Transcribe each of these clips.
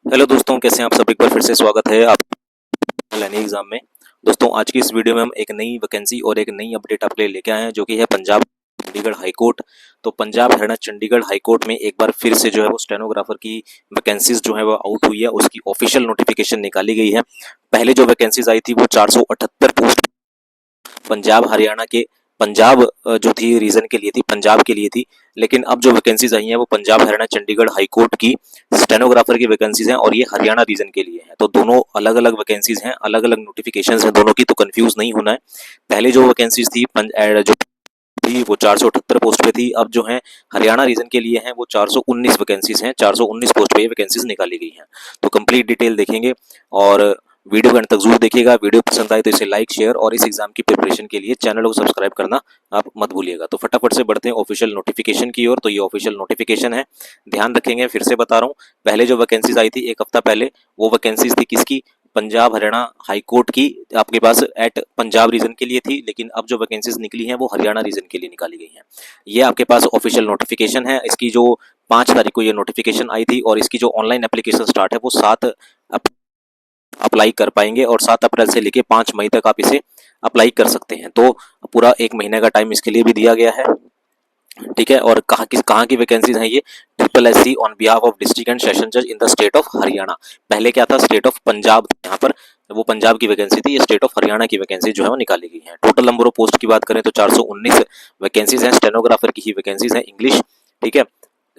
Hello दोस्तों, कैसे हैं आप सब। एक बार फिर से स्वागत है आप लेने एग्जाम में। दोस्तों, आज की इस वीडियो में हम एक नई वैकेंसी और एक नई अपडेट आपके लिए लेके आए हैं, जो कि है पंजाब चंडीगढ़ हाई कोर्ट। तो पंजाब हरियाणा चंडीगढ़ हाई कोर्ट में एक बार फिर से जो है वो स्टेनोग्राफर की वैकेंसीज जो है वो आउट हुई है, उसकी ऑफिशियल नोटिफिकेशन निकाली गई है। पहले जो वैकेंसीज आई थी वो 478 पोस्ट पंजाब हरियाणा के पंजाब जो थी रीजन के लिए थी, पंजाब के लिए थी। लेकिन अब जो वैकेंसीज आई हैं वो पंजाब हरियाणा चंडीगढ़ हाई कोर्ट की स्टेनोग्राफर की वैकेंसीज हैं, और ये हरियाणा रीजन के लिए है। तो दोनों अलग अलग वैकेंसीज हैं, अलग अलग नोटिफिकेशंस हैं दोनों की, तो कंफ्यूज नहीं होना है। पहले जो वैकेंसीज थी जो थी वो 478 पोस्ट पे थी। अब जो है हरियाणा रीजन के लिए हैं वो 419 वैकेंसीज हैं, 419 पोस्ट पे ये वैकेंसीज निकाली गई हैं। तो कंप्लीट डिटेल देखेंगे और वीडियो के अंत तक जरूर देखिएगा। वीडियो पसंद आए तो इसे लाइक, शेयर और इस एग्जाम की प्रिपरेशन के लिए चैनल को सब्सक्राइब करना आप मत भूलिएगा। तो फटाफट से बढ़ते हैं ऑफिशियल नोटिफिकेशन की ओर। तो ये ऑफिशियल नोटिफिकेशन है, ध्यान रखेंगे। फिर से बता रहा हूँ, पहले जो वैकेंसीज आई थी एक हफ्ता पहले, वो वैकेंसीज थी किसकी? पंजाब हरियाणा हाई कोर्ट की, आपके पास एट पंजाब रीजन के लिए थी। लेकिन अब जो वैकेंसीज निकली हैं वो हरियाणा रीजन के लिए निकाली गई हैं। ये आपके पास ऑफिशियल नोटिफिकेशन है। इसकी जो 5 तारीख को ये नोटिफिकेशन आई थी, और इसकी जो ऑनलाइन एप्लीकेशन स्टार्ट है वो 7 अप्लाई कर पाएंगे, और 7 अप्रैल से लेके 5 मई तक आप इसे अप्लाई कर सकते हैं। तो पूरा 1 महीने का टाइम इसके लिए भी दिया गया है, ठीक है। और कहाँ की वैकेंसीज हैं ये? Triple S C on behalf of district and session जज in the state of Haryana. पहले क्या था? स्टेट ऑफ पंजाब, यहाँ पर वो पंजाब की वैकेंसी थी। ये स्टेट ऑफ हरियाणा की वैकेंसी जो है वो निकाली गई है। टोटल नंबर ऑफ पोस्ट की बात करें तो 419 वैकेंसीज हैं। स्टेनोग्राफर की ही वैकेंसीज हैं, इंग्लिश, ठीक है।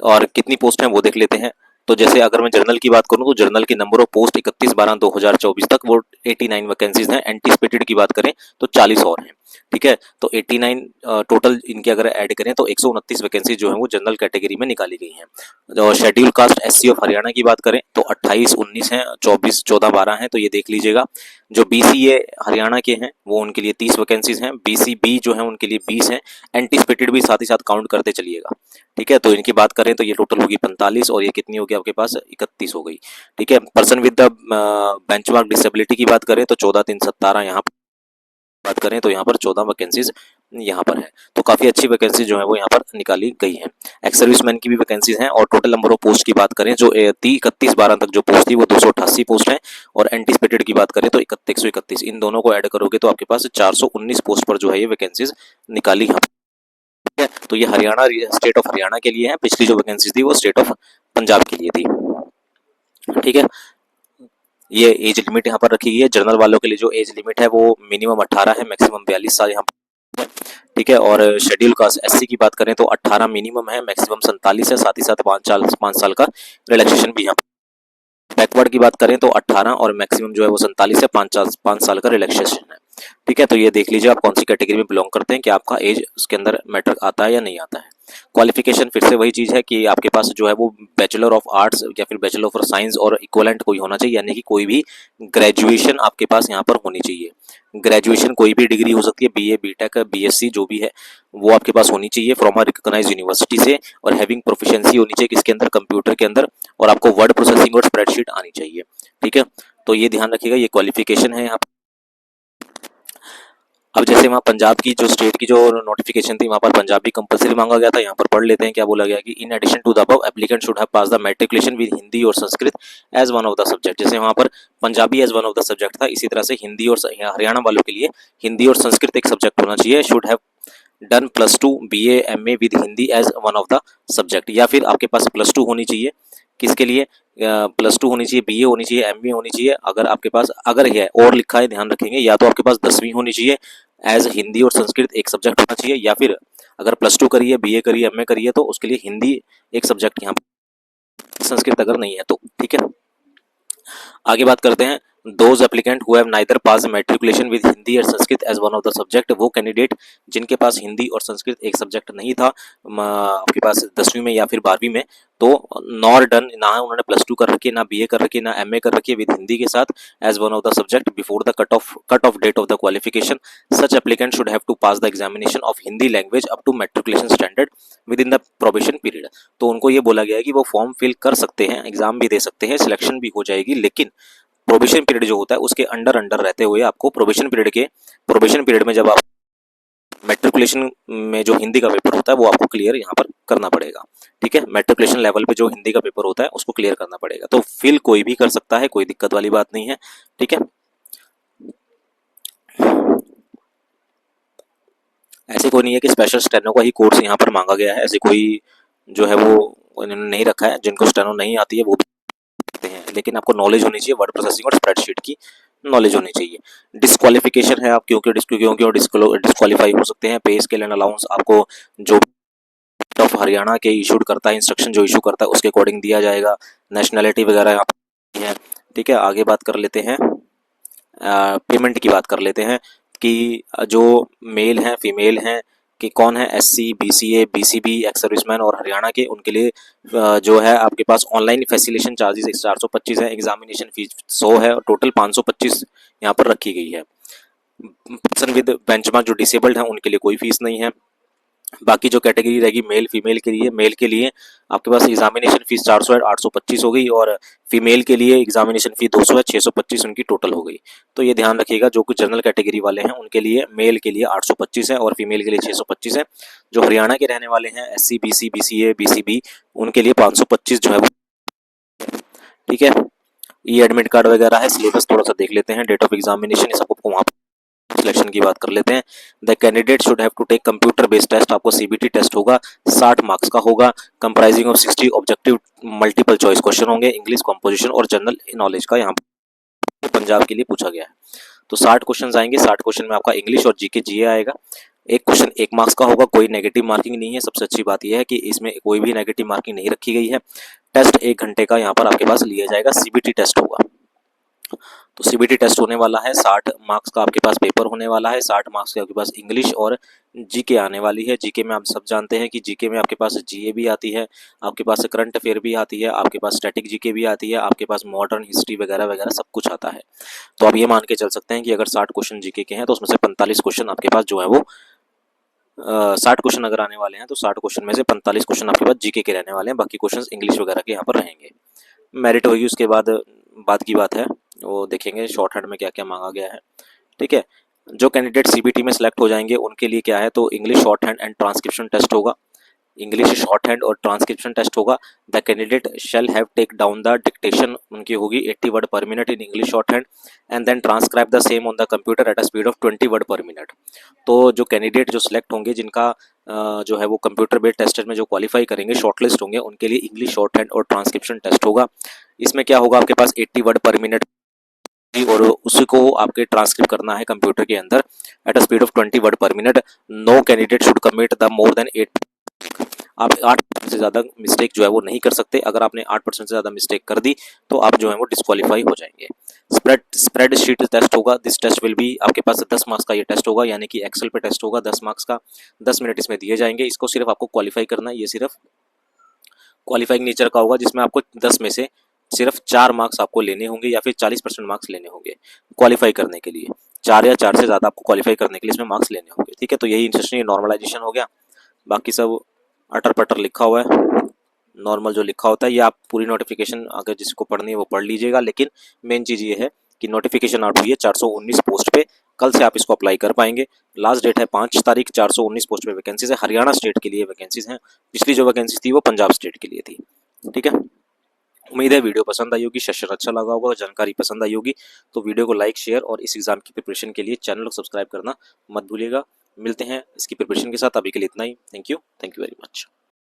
और कितनी पोस्ट हैं वो देख लेते हैं। तो जैसे अगर मैं जर्नल की बात करूं तो जर्नल की नंबर ऑफ पोस्ट 31/12/2024 तक वो 89 वैकेंसीज हैं। एंटीसिपेटेड की बात करें तो 40 और हैं, ठीक है। तो 89 टोटल इनके अगर ऐड करें तो 129 वैकेंसी जो है वो जनरल कैटेगरी में निकाली गई हैं। और schedule caste SC of Haryana की बात करें तो 28 19 हैं, 24 14 12 हैं, तो ये देख लीजिएगा। जो बीसीए हरियाणा के हैं वो उनके लिए 30 वैकेंसीज हैं। बीसीबी जो है उनके लिए 20 हैं। एंटीसिपेटेड भी साथ ही साथ काउंट करते चलिएगा, ठीक है। तो इनकी बात करें तो ये टोटल होगी 45, और ये कितनी होगी आपके पास? 31 हो गई, ठीक है। Person with the benchmark disability की बात करें तो 14 3 17, यहाँ बात करें तो यहाँ पर 14 वैकेंसीज यहाँ पर है। तो काफी अच्छी वैकेंसी जो है वो यहाँ पर निकाली गई है। एक्स सर्विसमैन की भी वैकेंसीज हैं। और टोटल नंबर ऑफ पोस्ट की बात करें जो 31/12 तक जो पोस्ट थी वो 288 पोस्ट है। और एंटीसिपेटेड की बात करें तो 131, इन दोनों को ऐड करोगे तो आपके पास 419 पोस्ट पर जो है ये वैकेंसीज निकाली है, ठीक है। तो ये हरियाणा, स्टेट ऑफ हरियाणा के लिए है। पिछली जो वैकेंसी थी वो स्टेट ऑफ पंजाब के लिए थी, ठीक है। ये एज लिमिट यहाँ पर रखी गई है। जनरल वालों के लिए जो एज लिमिट है वो मिनिमम 18 है, मैक्सिमम 42 साल यहाँ पर, ठीक है। और शेड्यूल कास्ट एससी की बात करें तो 18 मिनिमम है, मैक्सिमम 47 है, साथ ही साथ 5 साल का रिलैक्सेशन भी यहाँ। बैकवर्ड की बात करें तो 18 और मैक्सिमम जो है वो 47 है, 5 साल का रिलैक्सेशन है, ठीक है। तो ये देख लीजिए आप कौन सी कैटेगरी में बिलोंग करते हैं, कि आपका एज उसके अंदर मैटर आता है या नहीं आता है। क्वालिफिकेशन फिर से वही चीज है कि आपके पास जो है वो बैचलर ऑफ आर्ट्स या फिर बैचलर ऑफ साइंस और इक्विवेलेंट कोई होना चाहिए, यानी कि कोई भी ग्रेजुएशन आपके पास यहाँ पर होनी चाहिए। ग्रेजुएशन कोई भी डिग्री हो सकती है, बीए बीटेक बीएससी जो भी है वो आपके पास होनी चाहिए फ्रॉम अ रिकॉग्नाइज्ड यूनिवर्सिटी से। और हैविंग प्रोफिशिएंसी होनी चाहिए किसके अंदर? कंप्यूटर के अंदर। और आपको वर्ड प्रोसेसिंग और स्प्रेडशीट आनी चाहिए, ठीक है। तो ये ध्यान रखिएगा, ये क्वालिफिकेशन है यहाँ। अब जैसे वहाँ पंजाब की जो स्टेट की जो नोटिफिकेशन थी वहाँ पर पंजाबी कंपलसरी मांगा गया था। यहाँ पर पढ़ लेते हैं क्या बोला गया कि in addition to the above applicant should have pass the matriculation with Hindi और Sanskrit as one of the subject. जैसे वहाँ पर Punjabi as one of the subject था, इसी तरह से हिंदी और हरियाणा वालों के लिए हिंदी और संस्कृत एक सब्जेक्ट होना चाहिए। Should have done +2 BA MA with Hindi as one of the subject. या फिर आपके पास +2 होनी चाहिए, किसके लिए? +2 होनी चाहिए, BA होनी चाहिए, MA होनी चाहिए। अगर आपके पास अगर है और लिखा है, ध्यान रखेंगे, या तो आपके पास 10वीं होनी चाहिए एज हिंदी और संस्कृत एक सब्जेक्ट होना चाहिए, या फिर अगर +2 करिए, BA करिए, MA करिए तो उसके लिए हिंदी एक सब्जेक्ट यहाँ, संस्कृत अगर नहीं है तो, ठीक है। आगे बात करते हैं, those applicant who have neither pass matriculation with Hindi और Sanskrit as one of the subject. वो कैंडिडेट जिनके पास हिंदी और संस्कृत एक सब्जेक्ट नहीं था आपके पास 10वीं में या फिर 12वीं में, तो नॉर डन, ना उन्होंने +2 कर रखी है, ना BA कर रखी है, ना MA कर रखी है विद हिंदी के साथ as one of the subject before the cut off date of the qualification. Such applicant should have to pass the examination of Hindi language up to matriculation standard within the probation period. तो उनको ये बोला गया है कि वो form fill कर सकते हैं, एग्जाम भी दे सकते हैं, सिलेक्शन भी हो जाएगी, लेकिन प्रोबेशन पीरियड जो होता है उसके अंडर रहते हुए आपको प्रोबेशन पीरियड में जब आप मैट्रिकुलेशन में जो हिंदी का पेपर होता है वो आपको क्लियर यहाँ पर करना पड़ेगा। ठीक है, मैट्रिकुलेशन लेवल पे जो हिंदी का पेपर होता है उसको क्लियर करना पड़ेगा। तो फिल कोई भी कर सकता है, कोई दिक्कत वाली बात नहीं है। ठीक है, ऐसे कोई नहीं है कि स्पेशल स्टेनो का ही कोर्स यहाँ पर मांगा गया है, ऐसे कोई जो है वो इन्होंने नहीं रखा है। जिनको स्टेनो नहीं आती है वो भी सकते हैं, लेकिन आपको नॉलेज होनी चाहिए वर्ड प्रोसेसिंग और स्प्रेडशीट की नॉलेज होनी चाहिए। डिस्क्वालिफिकेशन है, आप क्यों क्यों डिस्क्वालीफाई हो सकते हैं। पे स्केल एंड अलाउंस आपको जो ऑफ हरियाणा के इशूड करता है, इंस्ट्रक्शन जो इशू करता है उसके अकॉर्डिंग दिया जाएगा। नेशनैलिटी वगैरह यहाँ पर है। ठीक है, आगे बात कर लेते हैं, पेमेंट की बात कर लेते हैं कि जो मेल हैं फीमेल हैं कि कौन है SC BCA BCB ex serviceman और हरियाणा के, उनके लिए जो है आपके पास ऑनलाइन फैसिलिटेशन चार्जेस 425 है, एग्जामिनेशन फीस 100 है और टोटल 525 यहाँ पर रखी गई है। पर्सन विद बेंचमार्क जो डिसेबल्ड हैं उनके लिए कोई फीस नहीं है। बाकी जो कैटेगरी रहेगी मेल फीमेल के लिए आपके पास एग्जामिनेशन फीस 400 है, 825 हो गई, और फीमेल के लिए एग्जामिनेशन फीस 200 है, 625 उनकी टोटल हो गई। तो ये ध्यान रखिएगा, जो कुछ जनरल कैटेगरी वाले हैं उनके लिए मेल के लिए 825 है और फीमेल के लिए 625 है। जो हरियाणा के रहने वाले हैं एससी बीसी बीसीए बीसीबी उनके लिए 525 जो है वो। ठीक है, ये एडमिट कार्ड वगैरह है। सिलेबस थोड़ा सा देख लेते हैं, डेट ऑफ एग्जामिनेशन ये सब आपको वहाँ सिलेक्शन की बात कर लेते हैं। The candidate should have to take computer based test, आपको सीबीटी टेस्ट होगा, 60 मार्क्स का होगा, comprising of 60 objective multiple choice question होंगे, इंग्लिश कॉम्पोजिशन और जनरल नॉलेज का यहाँ पंजाब के लिए पूछा गया है। तो 60 क्वेश्चन आएंगे, 60 क्वेश्चन में आपका इंग्लिश और जीके जीए आएगा। एक क्वेश्चन 1 मार्क्स का होगा, कोई नेगेटिव मार्किंग नहीं है। सबसे अच्छी बात यह है कि इसमें कोई भी नेगेटिव मार्किंग नहीं रखी गई है। टेस्ट 1 घंटे का यहाँ पर आपके पास लिया जाएगा, सीबीटी टेस्ट होगा। तो सीबीटी टेस्ट होने वाला है, 60 मार्क्स का आपके पास पेपर होने वाला है, 60 मार्क्स के आपके पास इंग्लिश और जीके आने वाली है। जीके में आप सब जानते हैं कि जीके में आपके पास जीए भी आती है, आपके पास करंट अफेयर भी आती है, आपके पास स्टैटिक जीके भी आती है, आपके पास मॉडर्न हिस्ट्री वगैरह वगैरह सब कुछ आता है। तो आप ये मान के चल सकते हैं कि अगर 60 क्वेश्चन जीके के हैं तो उसमें से 45 क्वेश्चन आपके पास जो है वो 60 क्वेश्चन अगर आने वाले हैं तो 60 क्वेश्चन में से 45 क्वेश्चन आपके पास जीके के रहने वाले हैं, बाकी क्वेश्चन इंग्लिश वगैरह के यहाँ पर रहेंगे। मेरिट होगी उसके बाद की बात है, वो देखेंगे शॉर्ट हैंड में क्या क्या मांगा गया है। ठीक है, जो कैंडिडेट सीबीटी में सिलेक्ट हो जाएंगे उनके लिए क्या है, तो English shorthand and transcription test होगा। इंग्लिश शॉर्ट हैंड और ट्रांसक्रिप्शन टेस्ट होगा। The candidate shall have take down the dictation, उनकी होगी 80 word per minute in English shorthand and then transcribe the same on the computer at a speed of 20 word per minute. तो जो candidate जो select होंगे, जिनका जो है वो कंप्यूटर बेस्ड टेस्ट में जो क्वालिफाई करेंगे, शॉर्टलिस्ट होंगे, उनके लिए इंग्लिश शॉर्ट हैंड और ट्रांसक्रिप्शन टेस्ट होगा। इसमें क्या होगा, आपके पास 80 वर्ड पर मिनट और उसी को आपके ट्रांसक्रिप्ट करना है कंप्यूटर के अंदर at a speed of 20 word per minute. No candidate should commit the more than 8, आप 8% से ज़्यादा मिस्टेक जो है वो नहीं कर सकते। अगर आपने 8% से ज़्यादा मिस्टेक कर दी तो आप जो है वो डिस्क्वालीफाई हो जाएंगे। स्प्रेड शीट टेस्ट होगा, दिस टेस्ट विल बी, आपके पास 10 मार्क्स का ये टेस्ट होगा, यानी कि एक्सेल पे टेस्ट होगा 10 मार्क्स का, 10 मिनट इसमें दिए जाएंगे। इसको सिर्फ आपको क्वालिफाई करना है, ये सिर्फ क्वालिफाइंग नेचर का होगा, जिसमें आपको 10 में से सिर्फ 4 मार्क्स आपको लेने होंगे या फिर 40% मार्क्स लेने होंगे क्वालिफाई करने के लिए। 4 या 4 से ज़्यादा आपको क्वालिफाई करने के लिए इसमें मार्क्स लेने होंगे। ठीक है, तो यही इंस्ट्रक्शन नॉर्मलाइजेशन हो गया, बाकी सब अटर पटर लिखा हुआ है। नॉर्मल जो लिखा होता है ये आप पूरी नोटिफिकेशन अगर जिसको पढ़नी है वो पढ़ लीजिएगा, लेकिन मेन चीज़ ये है कि नोटिफिकेशन आउट हुई है 419 पोस्ट पे, कल से आप इसको अप्लाई कर पाएंगे। लास्ट डेट है 5 तारीख, 419 पोस्ट पे वैकेंसीज है, हरियाणा स्टेट के लिए वैकेंसीज हैं। पिछली जो वैकेंसी थी वो पंजाब स्टेट के लिए थी। ठीक है, उम्मीद है वीडियो पसंद आई होगी, सेशन अच्छा लगा होगा, जानकारी पसंद आई होगी। तो वीडियो को लाइक शेयर और इस एग्जाम की प्रिपरेशन के लिए चैनल को सब्सक्राइब करना मत भूलिएगा। मिलते हैं इसकी प्रिपरेशन के साथ, अभी के लिए इतना ही। Thank you very much.